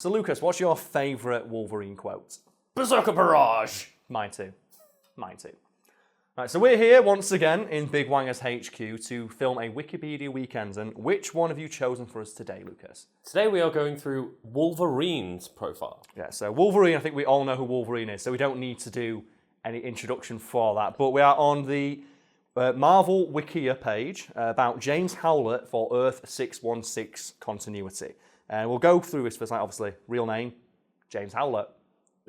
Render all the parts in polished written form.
So Lucas, what's your favourite Wolverine quote? Berserker Barrage! Mine too. Right, so we're here once again in Big Wangers HQ to film a Wikipedia Weekends, and which one have you chosen for us today, Lucas? Today we are going through Wolverine's profile. Yeah, so Wolverine, I think we all know who Wolverine is, so we don't need to do any introduction for that, but we are on the Marvel Wikia page about James Howlett for Earth 616 continuity. And we'll go through his first, obviously, real name, James Howlett.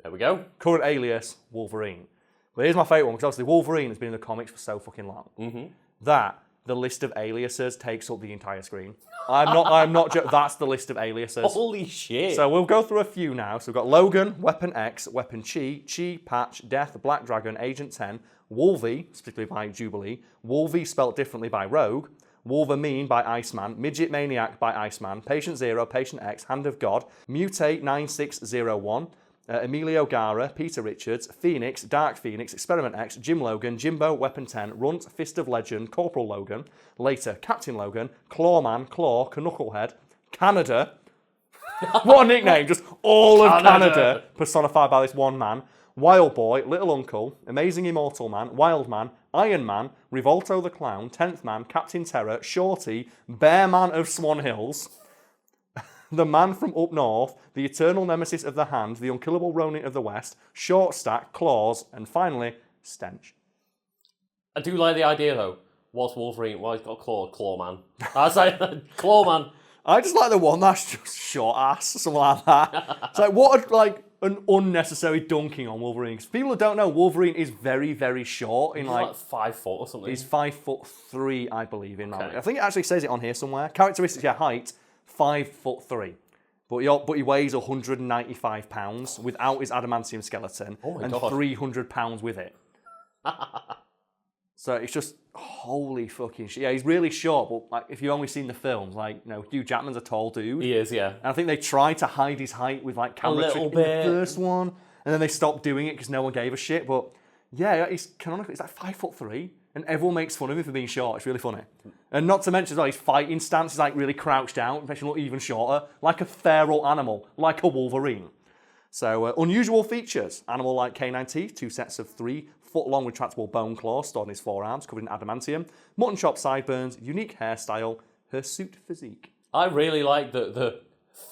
There we go. Current alias, Wolverine. But here's my favourite one, because obviously Wolverine has been in the comics for so fucking long. That, the list of aliases takes up the entire screen. I'm not that's the list of aliases. Holy shit. So we'll go through a few now. So we've got Logan, Weapon X, Weapon Chi, Patch, Death, Black Dragon, Agent 10, Wolvie, particularly by Jubilee, Wolvie spelt differently by Rogue, Wolverine by Iceman, Midget Maniac by Iceman, Patient Zero, Patient X, Hand of God, Mutate 9601, Emilio Gara, Peter Richards, Phoenix, Dark Phoenix, Experiment X, Jim Logan, Jimbo, Weapon 10, Runt, Fist of Legend, Corporal Logan, later Captain Logan, Clawman, Claw, Knucklehead, Canada. What a nickname, just all of Canada personified by this one man. Wild Boy, Little Uncle, Amazing Immortal Man, Wild Man, Iron Man, Revolto the Clown, 10th Man, Captain Terror, Shorty, Bear Man of Swan Hills, the Man from Up North, the Eternal Nemesis of the Hand, the Unkillable Ronin of the West, Short Stack, Claws, and finally, Stench. I do like the idea though. What's Wolverine? Well, he's got Clawman. I say Clawman. I just like the one that's just short ass, something like that. It's like, what an unnecessary dunking on Wolverine. Because people who don't know, Wolverine is very, very short. He's like 5 foot or something. He's 5'3", I believe, in Mallory. I think it actually says it on here somewhere. Characteristics, height, 5'3". But he weighs 195 pounds without his adamantium skeleton, and 300 pounds with it. So it's just holy fucking shit. Yeah, he's really short, but if you've only seen the films, Hugh Jackman's a tall dude. He is, yeah. And I think they tried to hide his height with camera trick in the first one, and then they stopped doing it because no one gave a shit. But yeah, he's canonically, he's 5'3", and everyone makes fun of him for being short. It's really funny. And not to mention as well, his fighting stance is really crouched out, makes him look even shorter, like a feral animal, like a Wolverine. So unusual features: animal like canine teeth, 2 sets of 3-foot-long retractable bone claws stored in his forearms, covered in adamantium, mutton chop sideburns, unique hairstyle, hirsute physique. I really like the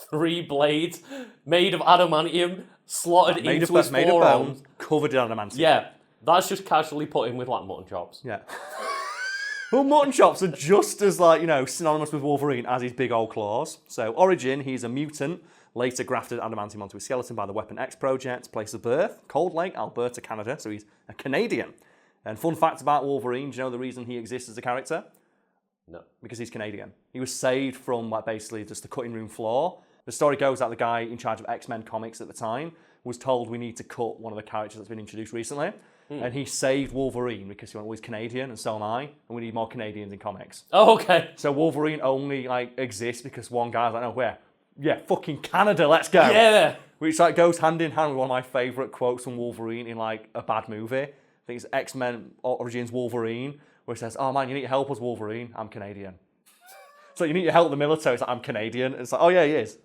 3 blades made of adamantium slotted into his forearms. Made of bone, covered in adamantium. Yeah, that's just casually put in with mutton chops. Yeah. Well, mutton chops are just as synonymous with Wolverine as his big old claws. So origin, he's a mutant. Later grafted adamantium onto his skeleton by the Weapon X project. Place of birth, Cold Lake, Alberta, Canada. So he's a Canadian. And fun fact about Wolverine, do you know the reason he exists as a character? No. Because he's Canadian. He was saved from basically just the cutting room floor. The story goes that the guy in charge of X-Men comics at the time was told we need to cut one of the characters that's been introduced recently. And he saved Wolverine because he went, well, he's Canadian and so am I, and we need more Canadians in comics. Oh, okay. So Wolverine only exists because one guy's like, no, where? Yeah, fucking Canada, let's go. Yeah. Which goes hand in hand with one of my favourite quotes from Wolverine in a bad movie. I think it's X-Men Origins Wolverine, where he says, oh man, you need to help us, Wolverine, I'm Canadian. So you need to help the military, it's like, I'm Canadian. And it's like, oh yeah, he is.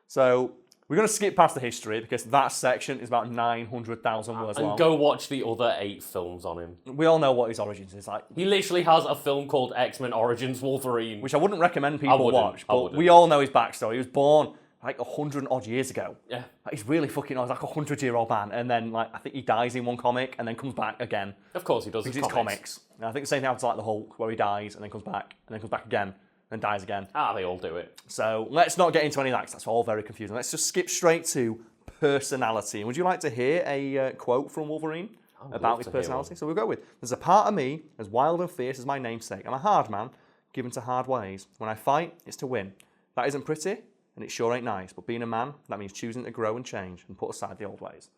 So we're going to skip past the history because that section is about 900,000 words long. And go watch the other 8 films on him. We all know what his origins is like. He literally has a film called X-Men Origins Wolverine. Which I wouldn't recommend people watch, but we all know his backstory. He was born 100 odd years ago. Yeah. He's really fucking old. He's a 100-year-old man. And then I think he dies in one comic and then comes back again. Of course he does. Because it's comics. And I think the same thing happens to the Hulk, where he dies and then comes back and then comes back again. And dies again. They all do it. So let's not get into any of that because that's all very confusing. Let's just skip straight to personality. And would you like to hear a quote from Wolverine about his personality? So we'll go with, there's a part of me as wild and fierce as my namesake. I'm a hard man, given to hard ways. When I fight, it's to win. That isn't pretty, and it sure ain't nice. But being a man, that means choosing to grow and change and put aside the old ways.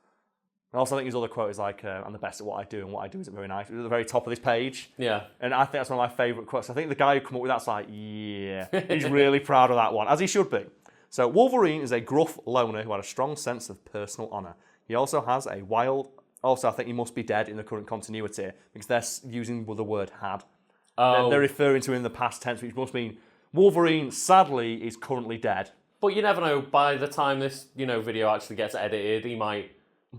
And also I think his other quote is I'm the best at what I do, and what I do isn't very nice. It's at the very top of this page. Yeah. And I think that's one of my favourite quotes. I think the guy who come up with that's yeah. He's really proud of that one, as he should be. So Wolverine is a gruff loner who had a strong sense of personal honour. He also has a wild... Also, I think he must be dead in the current continuity because they're using the word had. They're referring to him in the past tense, which must mean Wolverine, sadly, is currently dead. But you never know. By the time this, video actually gets edited, he might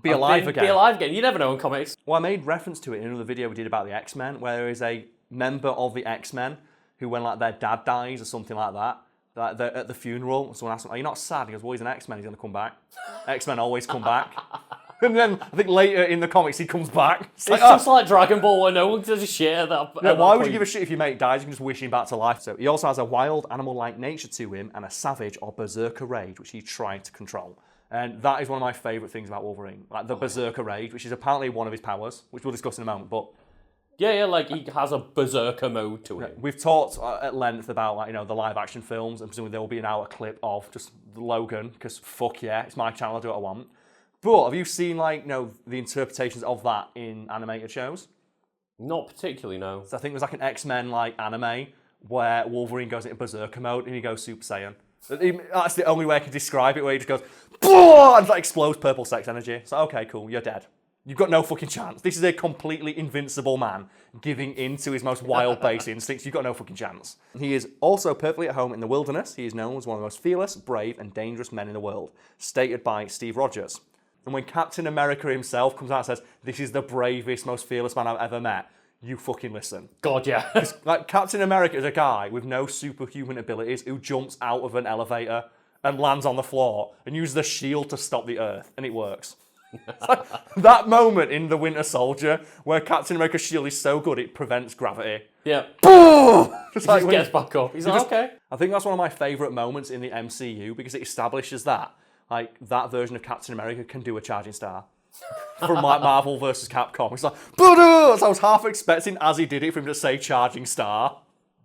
Be alive again. Be alive again. You never know in comics. Well, I made reference to it in another video we did about the X-Men, where there is a member of the X-Men who, when like their dad dies or something like that, they're at the funeral, someone asks him, "Are you not sad?" He goes, "Well, he's an X-Men. He's going to come back. X-Men always come back." And then I think later in the comics he comes back. It's just like Dragon Ball where no one gives a shit at that. Yeah, why would you give a shit if your mate dies? You can just wish him back to life. So he also has a wild animal-like nature to him and a savage or berserker rage, which he tried to control. And that is one of my favourite things about Wolverine, like the berserker rage, which is apparently one of his powers, which we'll discuss in a moment. But yeah, like he has a berserker mode to it. We've talked at length about the live-action films, and presumably there will be an hour clip of just Logan, because fuck yeah, it's my channel, I'll do what I want. But have you seen the interpretations of that in animated shows? Not particularly, no. So I think there's like an X-Men anime where Wolverine goes into berserker mode and he goes Super Saiyan. That's the only way I can describe it, where he just goes and explodes purple sex energy. So okay, cool, you're dead. You've got no fucking chance. This is a completely invincible man giving in to his most wild base instincts. You've got no fucking chance. He is also perfectly at home in the wilderness. He is known as one of the most fearless, brave, and dangerous men in the world, stated by Steve Rogers. And when Captain America himself comes out and says, "This is the bravest, most fearless man I've ever met," you fucking listen. God, yeah. Captain America is a guy with no superhuman abilities who jumps out of an elevator and lands on the floor and uses the shield to stop the Earth, and it works. That moment in The Winter Soldier where Captain America's shield is so good it prevents gravity. Yeah. Just he just gets back up. He's like, okay. I think that's one of my favourite moments in the MCU because it establishes that that version of Captain America can do a charging star. From Marvel vs. Capcom. It's like, so I was half expecting as he did it for him to say charging star.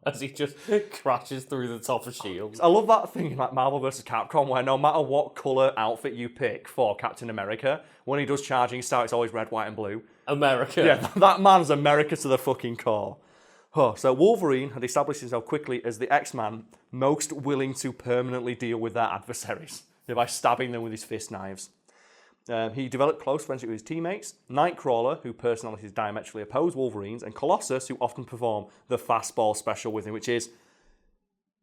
As he just crashes through the top of shields. I love that thing in Marvel vs. Capcom where no matter what colour outfit you pick for Captain America, when he does charging star, it's always red, white and blue. America. Yeah, that man's America to the fucking core. So Wolverine had established himself quickly as the X-Man most willing to permanently deal with their adversaries by stabbing them with his fist knives. He developed close friendship with his teammates, Nightcrawler, who personalities diametrically oppose Wolverine's, and Colossus, who often perform the fastball special with him,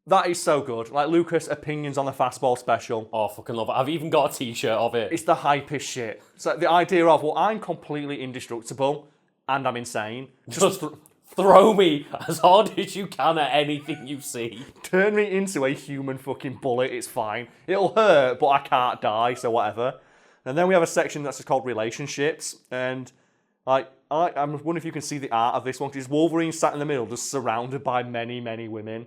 that is so good. Like Lucas' opinions on the fastball special. Oh, fucking love it. I've even got a t-shirt of it. It's the hypest shit. So the idea of, well, I'm completely indestructible and I'm insane. Just throw me as hard as you can at anything you see. Turn me into a human fucking bullet, it's fine. It'll hurt, but I can't die, so whatever. And then we have a section that's just called relationships, and I'm wondering if you can see the art of this one, because Wolverine sat in the middle, just surrounded by many, many women.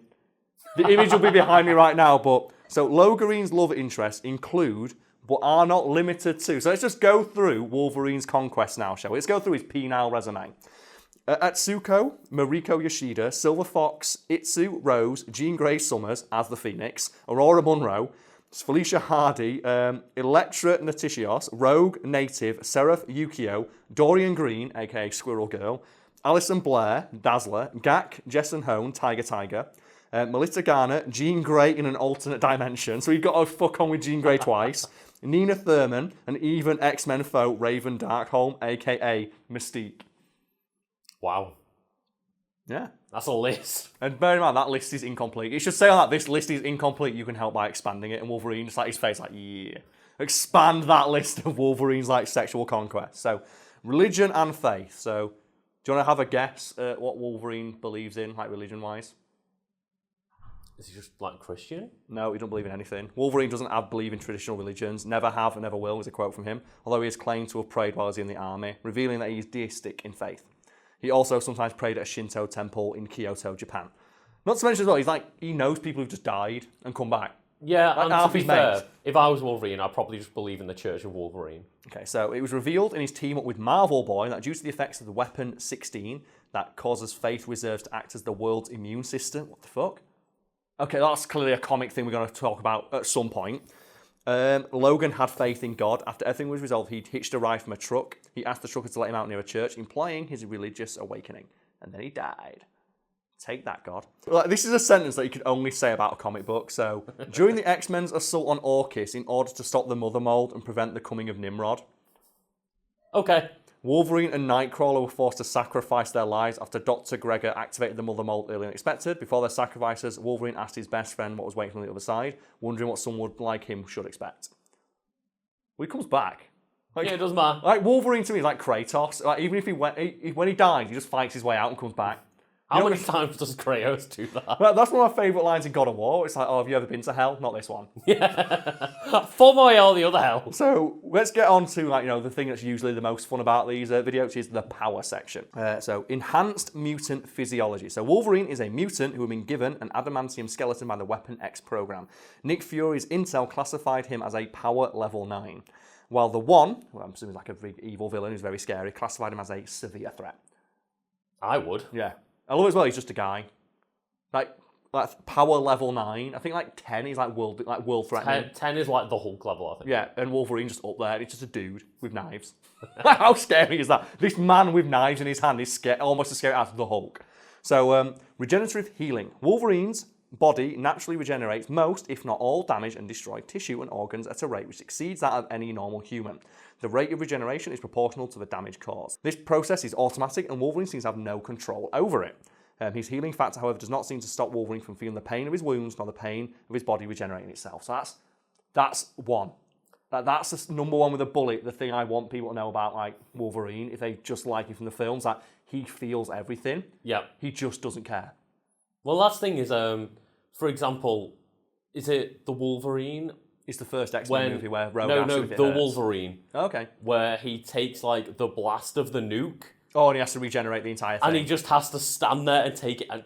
The image will be behind me right now, so Wolverine's love interests include, but are not limited to. So let's just go through Wolverine's conquest now, shall we? Let's go through his penile resume. Atsuko, Mariko Yoshida, Silver Fox, Itsu, Rose, Jean Grey Summers as the Phoenix, Aurora Munro, Felicia Hardy, Electra Natitios, Rogue, Native, Seraph Yukio, Dorian Green, aka Squirrel Girl, Alison Blair, Dazzler, Gak, Jessen Hone, Tiger, Melissa Garner, Jean Grey in an alternate dimension, so we've got to fuck on with Jean Grey twice, Nina Thurman, and even X-Men foe Raven Darkholme, aka Mystique. Wow. Yeah. That's a list. And bear in mind, that list is incomplete. It should say on that, this list is incomplete, you can help by expanding it. And Wolverine, just his face, yeah. Expand that list of Wolverine's, sexual conquest. So, religion and faith. So, do you want to have a guess at what Wolverine believes in, religion-wise? Is he just, Christian? No, he doesn't believe in anything. Wolverine doesn't believe in traditional religions. Never have and never will, is a quote from him. Although he has claimed to have prayed while he was in the army, revealing that he is deistic in faith. He also sometimes prayed at a Shinto temple in Kyoto, Japan. Not to mention as well, he knows people who've just died and come back. Yeah, and to be fair, if I was Wolverine, I'd probably just believe in the Church of Wolverine. Okay, so it was revealed in his team up with Marvel Boy that due to the effects of the weapon 16, that causes Faith Reserves to act as the world's immune system. What the fuck? Okay, that's clearly a comic thing we're going to talk about at some point. Logan had faith in God. After everything was resolved, he hitched a ride from a truck. He asked the trucker to let him out near a church, implying his religious awakening. And then he died. Take that, God. This is a sentence that you could only say about a comic book. So, during the X-Men's assault on Orchis, in order to stop the Mother Mold and prevent the coming of Nimrod. Okay. Wolverine and Nightcrawler were forced to sacrifice their lives after Dr. Gregor activated the Mother Mold earlier than expected. Before their sacrifices, Wolverine asked his best friend what was waiting on the other side, wondering what someone like him should expect. Well, he comes back. Like, Yeah, it doesn't matter. Like Wolverine to me is like Kratos. Like, even if when he dies, he just fights his way out and comes back. How many times does Kratos do that? Well, that's one of my favourite lines in God of War. It's like, oh, have you ever been to hell? Not this one. Yeah. For my all the other hell. So let's get on to the thing that's usually the most fun about these videos, which is the power section. So enhanced mutant physiology. So Wolverine is a mutant who had been given an adamantium skeleton by the Weapon X program. Nick Fury's intel classified him as a power level 9, while the One, who I'm assuming is like a big evil villain who's very scary, classified him as a severe threat. I would. Yeah. I love it as well, he's just a guy. Like power level 9. I think like 10 is like world threatening. 10 is like the Hulk level, I think. Yeah, and Wolverine's just up there. He's just a dude with knives. How scary is that? This man with knives in his hand is almost as scary as the Hulk. So, regenerative healing. Wolverine's body naturally regenerates most, if not all, damaged and destroyed tissue and organs at a rate which exceeds that of any normal human. The rate of regeneration is proportional to the damage caused. This process is automatic and Wolverine seems to have no control over it. His healing factor, however, does not seem to stop Wolverine from feeling the pain of his wounds nor the pain of his body regenerating itself. So that's one. That's the number one with a bullet, the thing I want people to know about like Wolverine, if they just like him from the films, that he feels everything. Yeah. He just doesn't care. Well, last thing is, for example, is it the Wolverine? It's the first X-Men movie where Rogue the Wolverine. Okay. Where he takes like the blast of the nuke. Oh, and he has to regenerate the entire thing. And he just has to stand there and take it, and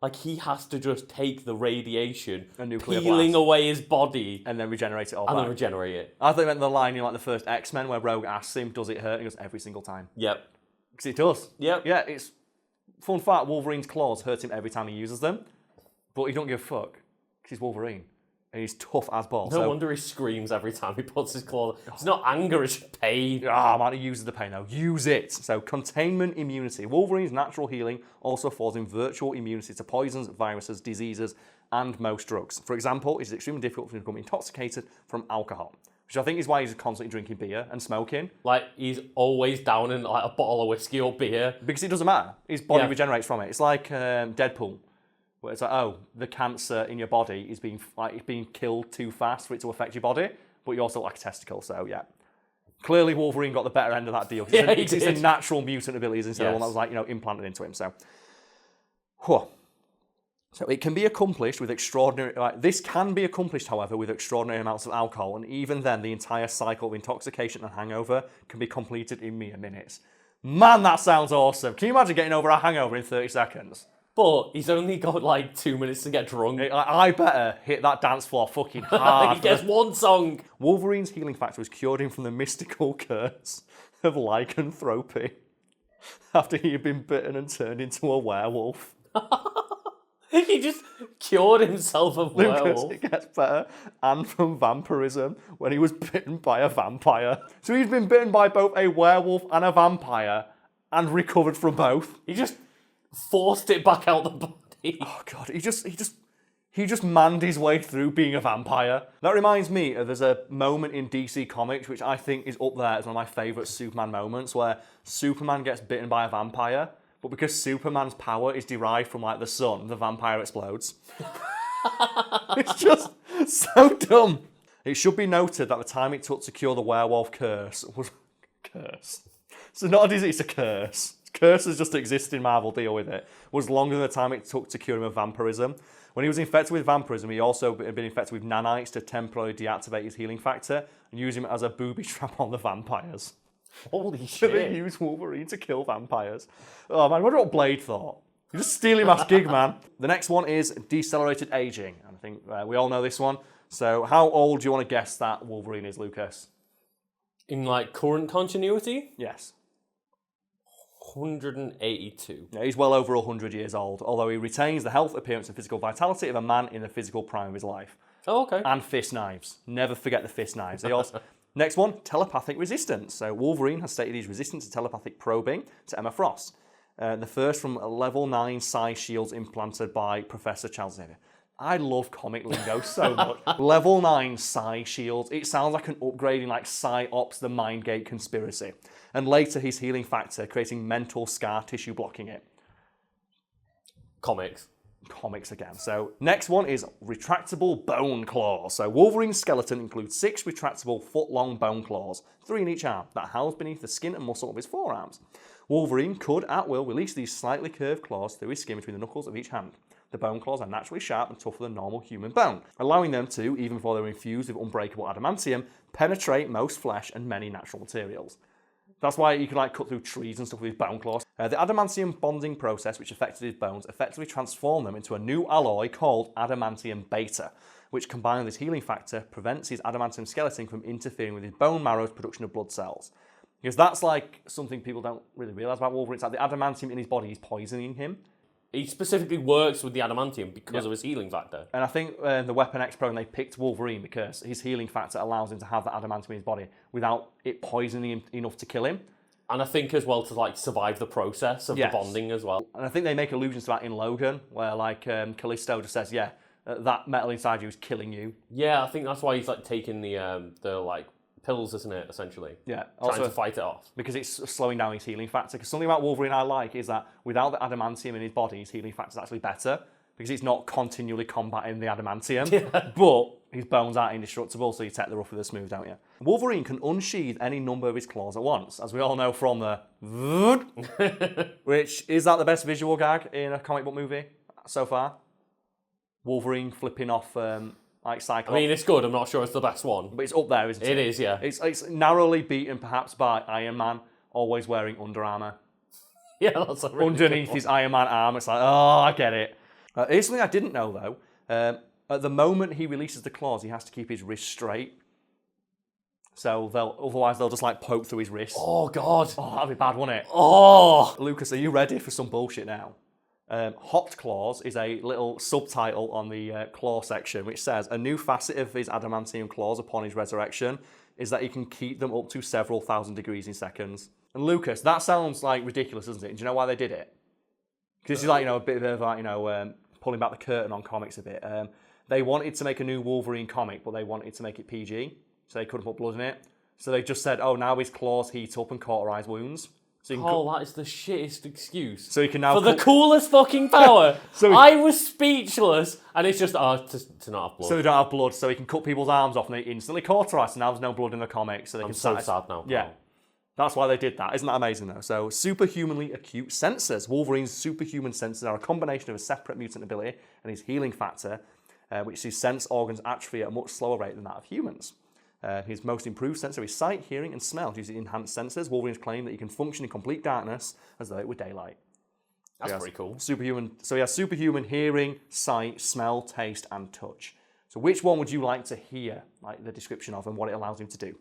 like he has to just take the radiation, peeling away his body, and then regenerate it all. And back. then regenerate it. I thought you meant the line in like the first X-Men where Rogue asks him, "Does it hurt?" And he goes, "Every single time." Yep. Because it does. Yep. Yeah. It's fun fact. Wolverine's claws hurt him every time he uses them, but he don't give a fuck because he's Wolverine. And he's tough as balls. No wonder he screams every time he puts his claw. It's not anger, it's pain. Man, he uses the pain though. Use it. So, containment immunity. Wolverine's natural healing also affords him virtual immunity to poisons, viruses, diseases, and most drugs. For example, it is extremely difficult for him to become intoxicated from alcohol, which I think is why he's constantly drinking beer and smoking. Like, he's always down in like a bottle of whiskey or beer. Because it doesn't matter. His body regenerates from it. It's like Deadpool. Where it's like, oh, the cancer in your body is being killed too fast for it to affect your body, but you also like a testicle, so yeah. Clearly Wolverine got the better end of that deal. It's a natural mutant abilities instead of one that was like, implanted into him, so. So it can be accomplished with extraordinary, this can be accomplished, however, with extraordinary amounts of alcohol, and even then the entire cycle of intoxication and hangover can be completed in mere minutes. Man, that sounds awesome. Can you imagine getting over a hangover in 30 seconds? But he's only got like 2 minutes to get drunk. I better hit that dance floor fucking hard. He gets one song. Wolverine's healing factor has cured him from the mystical curse of lycanthropy after he had been bitten and turned into a werewolf. He just cured himself of werewolf. It gets better. And from vampirism when he was bitten by a vampire. So he's been bitten by both a werewolf and a vampire and recovered from both. He just forced it back out the body. Oh god, he just manned his way through being a vampire. That reminds me of there's a moment in DC Comics which I think is up there as one of my favourite Superman moments where Superman gets bitten by a vampire, but because Superman's power is derived from like the sun, the vampire explodes. It's just so dumb. It should be noted that the time it took to cure the werewolf curse was curse. So not a disease, it's a curse. Curses just exist in Marvel, deal with it. Was longer than the time it took to cure him of vampirism. When he was infected with vampirism, he also had been infected with nanites to temporarily deactivate his healing factor and use him as a booby trap on the vampires. Holy So shit. they use Wolverine to kill vampires. Oh man, I wonder what Blade thought. You just steal him as gig, man. The next one is decelerated aging. And I think we all know this one. So how old do you want to guess that Wolverine is, Lucas? In like current continuity? Yes. 182. Yeah, he's well over 100 years old, although he retains the health, appearance, and physical vitality of a man in the physical prime of his life. Oh, okay. And fist knives. Never forget the fist knives. Next one, telepathic resistance. So Wolverine has stated he's resistant to telepathic probing to Emma Frost. The first from level 9 psi shields implanted by Professor Charles Xavier. I love comic lingo so much. Level 9 Psi Shields. It sounds like an upgrading like Psy-Ops, the Mindgate conspiracy. And later his healing factor, creating mental scar tissue blocking it. Comics Again. So next one is retractable bone claws. So Wolverine's skeleton includes 6 retractable foot-long bone claws, 3 in each arm, that house beneath the skin and muscle of his forearms. Wolverine could, at will, release these slightly curved claws through his skin between the knuckles of each hand. The bone claws are naturally sharp and tougher than normal human bone, allowing them to, even before they're infused with unbreakable adamantium, penetrate most flesh and many natural materials. That's why you can cut through trees and stuff with his bone claws. The adamantium bonding process, which affected his bones, effectively transformed them into a new alloy called adamantium beta, which combined with his healing factor, prevents his adamantium skeleton from interfering with his bone marrow's production of blood cells. Because that's something people don't really realise about Wolverine. It's like the adamantium in his body is poisoning him. He specifically works with the adamantium because of his healing factor. And I think the Weapon X program, they picked Wolverine because his healing factor allows him to have that adamantium in his body without it poisoning him enough to kill him. And I think as well to survive the process of the bonding as well. And I think they make allusions to that in Logan, where Callisto just says, that metal inside you is killing you. Yeah, I think that's why he's taking the pills, isn't it, essentially? Yeah. Trying to fight it off. Because it's slowing down his healing factor. Because something about Wolverine I like is that without the adamantium in his body, his healing factor is actually better. Because he's not continually combating the adamantium. Yeah. But his bones aren't indestructible, so you take the rough with the smooth, don't you? Wolverine can unsheath any number of his claws at once, as we all know from the which, is that the best visual gag in a comic book movie so far? Wolverine flipping off Cyclops. I mean, it's good. I'm not sure it's the best one. But it's up there, isn't it? It is, yeah. It's narrowly beaten, perhaps, by Iron Man, always wearing Under Armour. Yeah, that's a really underneath his Iron Man arm. It's I get it. Here's something I didn't know, though. At the moment he releases the claws, he has to keep his wrist straight. So otherwise they'll just poke through his wrist. Oh, God. Oh, that'd be bad, wouldn't it? Oh! Lucas, are you ready for some bullshit now? Hot Claws is a little subtitle on the claw section which says a new facet of his adamantium claws upon his resurrection is that he can keep them up to several thousand degrees in seconds. And Lucas, that sounds ridiculous, doesn't it? Do you know why they did it? Because this is a bit of pulling back the curtain on comics a bit. They wanted to make a new Wolverine comic, but they wanted to make it PG, so they couldn't put blood in it. So they just said, now his claws heat up and cauterize wounds. So that is the shittest excuse. So you can now... For the coolest fucking power. I was speechless, and it's just, to not have blood. So they don't have blood, so he can cut people's arms off and they instantly cauterize, and now there's no blood in the comic. So I'm so sad now. Yeah. That's why they did that. Isn't that amazing, though? So, superhumanly acute sensors. Wolverine's superhuman sensors are a combination of a separate mutant ability and his healing factor, which sees sense organs atrophy at a much slower rate than that of humans. His most improved sensor is sight, hearing, and smell. Using enhanced sensors, Wolverine's claim that he can function in complete darkness as though it were daylight. That's pretty cool. Superhuman. So he has superhuman hearing, sight, smell, taste, and touch. So which one would you like to hear, the description of and what it allows him to do?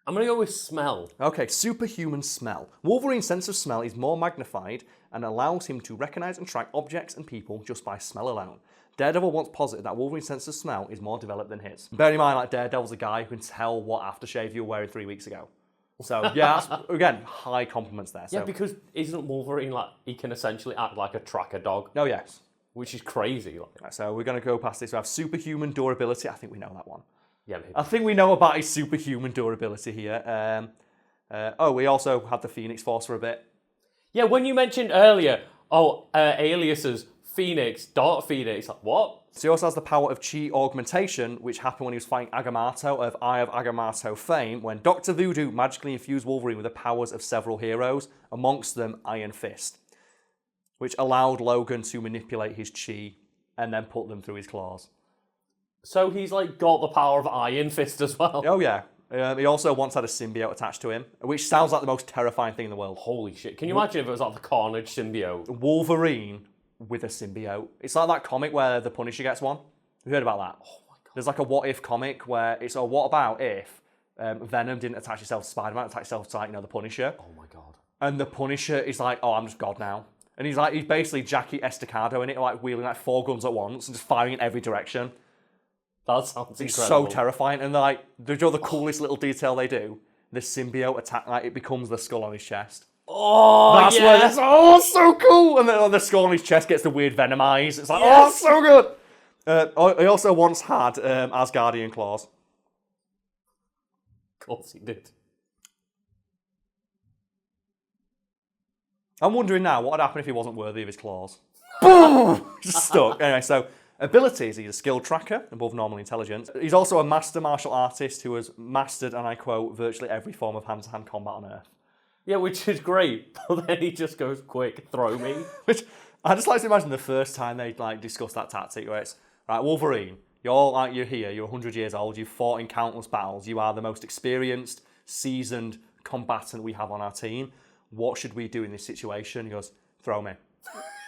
I'm going to go with smell. Okay, superhuman smell. Wolverine's sense of smell is more magnified and allows him to recognize and track objects and people just by smell alone. Daredevil once posited that Wolverine's sense of smell is more developed than his. Bear in mind, Daredevil's a guy who can tell what aftershave you were wearing 3 weeks ago. So, yeah, that's, again, high compliments there. So. Yeah, because isn't Wolverine he can essentially act like a tracker dog? Oh, yes. Which is crazy. Right, so we're going to go past this. We have superhuman durability. I think we know that one. Yeah, maybe. I think we know about his superhuman durability here. We also had the Phoenix Force for a bit. Yeah, when you mentioned earlier, Aliases, Phoenix, Dark Phoenix, what? So he also has the power of chi augmentation, which happened when he was fighting Agamotto of Eye of Agamotto fame, when Dr. Voodoo magically infused Wolverine with the powers of several heroes, amongst them Iron Fist, which allowed Logan to manipulate his chi and then put them through his claws. So he's got the power of Iron Fist as well. Oh yeah. He also once had a symbiote attached to him, which sounds like the most terrifying thing in the world. Holy shit. Can you imagine if it was the Carnage symbiote? Wolverine with a symbiote. It's like that comic where the Punisher gets one. You heard about that? Oh my God. There's a what if comic where it's what about if Venom didn't attach itself to Spider-Man, attach itself to the Punisher. Oh my God. And the Punisher is I'm just God now. And he's basically Jackie Estacado in it, wheeling 4 guns at once and just firing in every direction. That sounds incredible. It's so terrifying. And the coolest little detail they do, the symbiote attack, it becomes the skull on his chest. Oh, That's where that's so cool. And then on the skull on his chest gets the weird venom eyes. It's like, oh, it's so good. He also once had Asgardian claws. Of course he did. I'm wondering now what would happen if he wasn't worthy of his claws. Boom! Just stuck. Anyway, so abilities, he's a skill tracker, above normal intelligence. He's also a master martial artist who has mastered, and I quote, virtually every form of hand-to-hand combat on Earth. Yeah, which is great, but then he just goes, quick, throw me. Which, I just like to imagine the first time they discuss that tactic, where it's, right, Wolverine, you're here, you're 100 years old, you've fought in countless battles, you are the most experienced, seasoned combatant we have on our team. What should we do in this situation? He goes, throw me.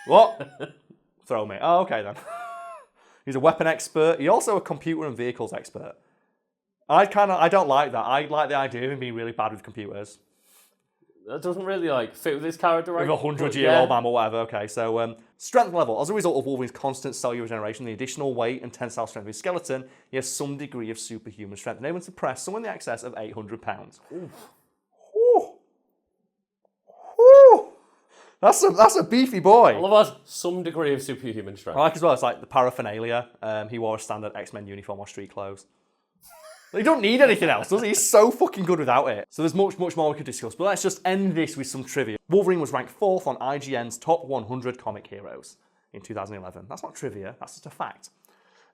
What? Throw me. Oh, okay then. He's a weapon expert. He's also a computer and vehicles expert. I don't like that. I like the idea of him being really bad with computers. That doesn't really fit with his character, right? With a 100-year-old man or whatever. Okay, so strength level. As a result of Wolverine's constant cellular regeneration, the additional weight and tensile strength of his skeleton, he has some degree of superhuman strength, enabling him to press someone in the excess of 800 pounds. Oof. Ooh. Ooh. That's a beefy boy. All of us, some degree of superhuman strength. I like as well, it's like the paraphernalia. He wore a standard X-Men uniform or street clothes. He don't need anything else, does he? He's so fucking good without it. So there's much more we could discuss, but let's just end this with some trivia. Wolverine was ranked 4th on IGN's top 100 comic heroes in 2011. That's not trivia, that's just a fact.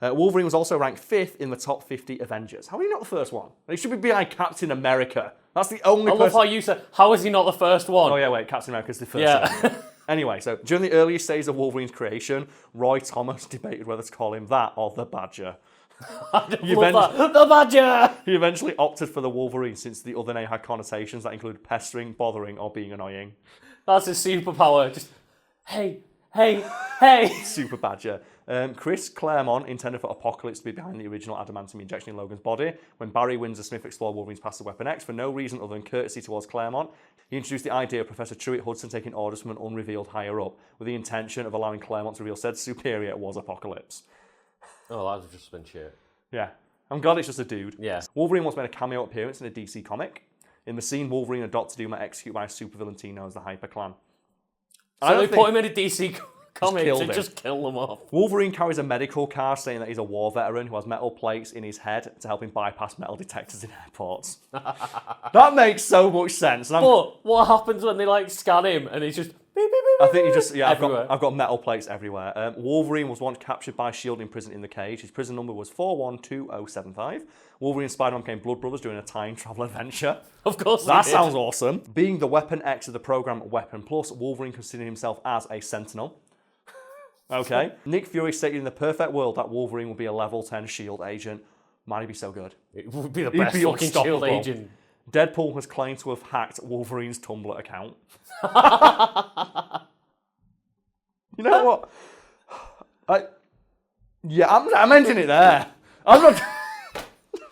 Wolverine was also ranked 5th in the top 50 Avengers. How are you not the first one? He should be behind Captain America. That's the only person. I love how you said, how is he not the first one? Oh yeah, wait, Captain America's the first one. Anyway, so during the earliest stages of Wolverine's creation, Roy Thomas debated whether to call him that or the Badger. The Badger! He eventually opted for the Wolverine since the other name had connotations that include pestering, bothering, or being annoying. That's his superpower. Just, hey. Super Badger. Chris Claremont intended for Apocalypse to be behind the original Adamantium injection in Logan's body. When Barry Windsor-Smith explored Wolverine's past with Weapon X, for no reason other than courtesy towards Claremont, he introduced the idea of Professor Truett Hudson taking orders from an unrevealed higher-up, with the intention of allowing Claremont to reveal said superior was Apocalypse. Oh, that would just been shit. Yeah. I'm glad it's just a dude. Yeah. Wolverine once made a cameo appearance in a DC comic. In the scene, Wolverine and Dr. Doom are executed by a supervillain team known as the Hyper Clan. So they put him in a DC comic to just kill them off. Wolverine carries a medical card saying that he's a war veteran who has metal plates in his head to help him bypass metal detectors in airports. That makes so much sense. But what happens when they scan him and he's just beep, beep, beep, I think you just everywhere. I've got metal plates everywhere. Wolverine was once captured by S.H.I.E.L.D. in prison in the cage. His prison number was 412075. Wolverine and Spider-Man became blood brothers during a time travel adventure. Of course, that sounds awesome. Being the Weapon X of the program Weapon Plus, Wolverine considered himself as a Sentinel. Okay. Nick Fury stated in the perfect world that Wolverine would be a level 10 S.H.I.E.L.D. agent. Man, he'd be so good. It would be the best fucking S.H.I.E.L.D. agent. Deadpool has claimed to have hacked Wolverine's Tumblr account. You know what? I'm ending it there. I'm not.